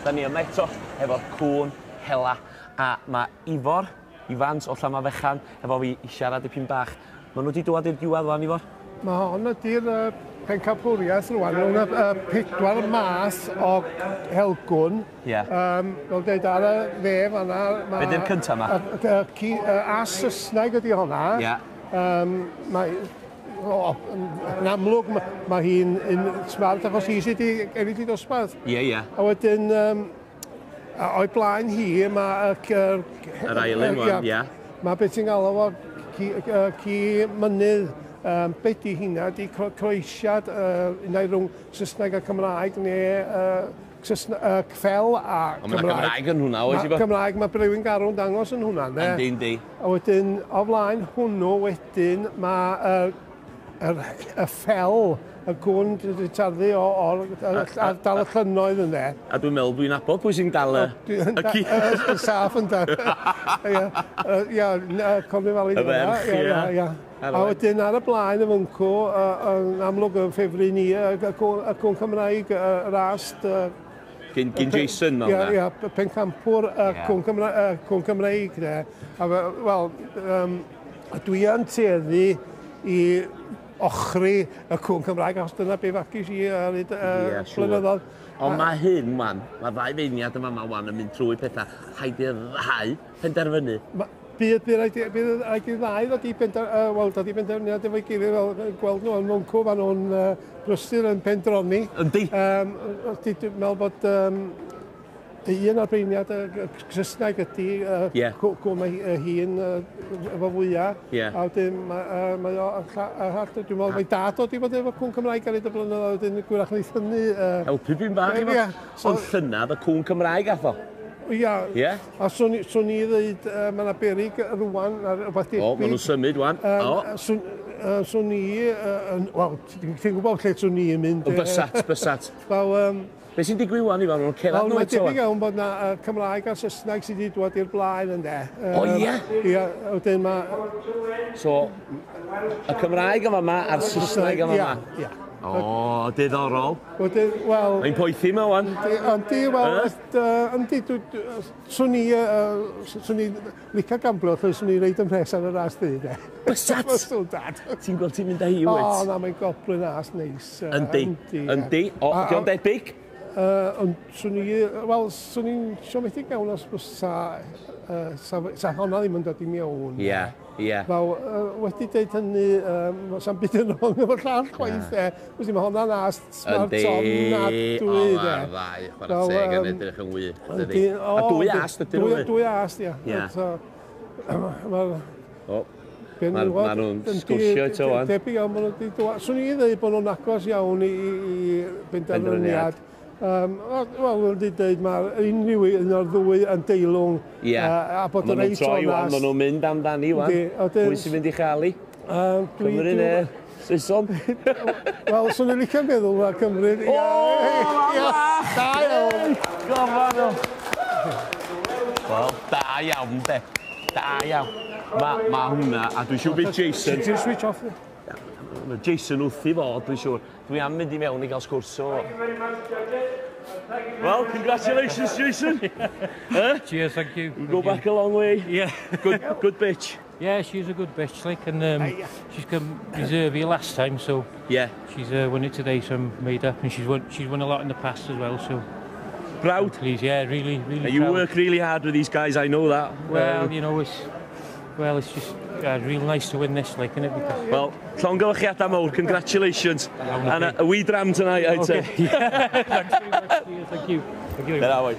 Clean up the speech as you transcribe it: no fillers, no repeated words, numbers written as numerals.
Da ni yma eto efo cwn, hela, a mae Ifor, Ifans o Llamafechan, efo fi i siarad dipyn bach. Maen nhw wedi dod i'r diwedd fan, Ifor? Mae hon ydy'r pencampwriaeth rwan, rhwng y 4 math o helgwn. Ie. Fel dweud ar y dde fan'na. Be 'di'r cynta 'ma? A Saesneg ydy honna. Ie. Yn amlwg mae hi'n smart achos hi sydd wedi eraill i dosbarth. Ie, ie. A wedyn, o'i blaen hi, mae Yr ailyn, ie. Mae beth sy'n galw o ci mynydd. Be di hynna, di croesiad neu rhwng Saesneg a Cymraeg neu Cfel a Cymraeg. Ond mae Cymraeg yn hwnna, oes i bo? Cymraeg, mae Brewyn Garw'n dangos yn hwnna, ne? Yndi. A wedyn, o flaen hwnnw wedyn, mae y ffel, y gwn wedi tarddu ar dal y llynnoedd yn dde. A dwi'n meddwl dwi'n nabod pwy sy'n dal y ci. Y saff yn dal. Ia, Cymru Valley. Y ferch, ia. A wedyn ar y blaen y fyncw, yn amlwg y ffefru ni, y cwn Cymraeg, y rast. Gyn Jason mewn na. Ia, pencampwr cwn Cymraeg. Wel, dwi yn tueddu i ochri y cwn Cymraeg, achos dyna be facis i ar y blynyddoedd. Ond mae hyn, man, mae'r ddau feiniad yma wan yn mynd trwy pethau. Haid i'r ddau penderfynu. Bydd rhaid i ddau ddod i benderfyniad efo'i gilydd fel gweld nhw yn mwncw fan nhw'n brysur yn pendroni. Yndi? Dwi'n meddwl bod un o'r beiniad Saesneg ydy cwm hi'n efo fwyaf. A wedyn mae o dwi'n meddwl mae dad o di bod efo cwn Cymraeg ar y blynyddoedd wedyn gwyrach yn ei thynnu. Helpu fi'n bach efo. Ond llynaf y cwn Cymraeg atho? Ia, a swn i ddweud, mae yna berig rwan ar rhywbeth debyg. O, maen nhw'n symud wan. Swn i, wel, ti'n gwybod lle swn i yn mynd. O, bysat. Be sy'n digwydd wan i fan nhw'n cerad nhw eto? Mae'n debyg iawn bod yna Cymraeg a Saesneg sydd wedi dod i'r blaen yn de. O, ie? Ia, wedyn mae... So, y Cymraeg yma ma a'r Saesneg yma ma? Ia. O, diddorol. Wel... Mae'n poethi yma wan. Yndi, swn i licio gamblo, lle swn i reid ymhres ar y ras ddi, de. Bysat? Ti'n gweld ti'n mynd â hi wyt? O, na, mae'n goblin as neis. Yndi. O, diolch debyg? Swn i'n siomedig mewn os sa honna ddim yn dod i mewn. Ie. Fel, wedi dweud hynny, sa'n byd yn rhwng efo'r llall chwaith, Wnes i, mae hwnna'n ast smart on nadwy, O, mae'r ddau, chwarae teg yn edrych yn wych. A dwy ast ydyn nhw? Dwy ast, ia. Mae nhw'n sgwrsio eto wan. Debyg iawn, swn i ddweud bod nhw'n agos iawn i benderfyniad. Wel, wedi dweud, mae unrhyw un o'r ddwy yn deilwng. A bod yn reit o'n as. Maen nhw'n mynd amdani wan. Pwy sy'n mynd i chael i? Cymru ne? Saeson? Wel, swn i'n licio meddwl na Cymru. Da iawn! Gofan o! Wel, da iawn, de. Da iawn. Mae hwnna, a dwi'n siŵr bydd Jason... Ti'n switch off? Mae Jason wrth i fod, dwi'n siŵr. Dwi am mynd i mewn i gael sgwrs o. Well, congratulations, Jason. Cheers, thank you. You go back a long way. Yeah. Good bitch. Yeah, she's a good bitch, like, and she's come reserve last time, so yeah, she's won it today, so I'm made up, and she's won a lot in the past as well, so. Proud? Please, yeah, really proud. You work really hard with these guys, I know that. Well, you know, it's just real nice to win this, like, isn't it? Because... Well, llongyfarchiadau mawr, congratulations. And a wee dram tonight, I'd say. Thanks very much. Thank you. Thank you.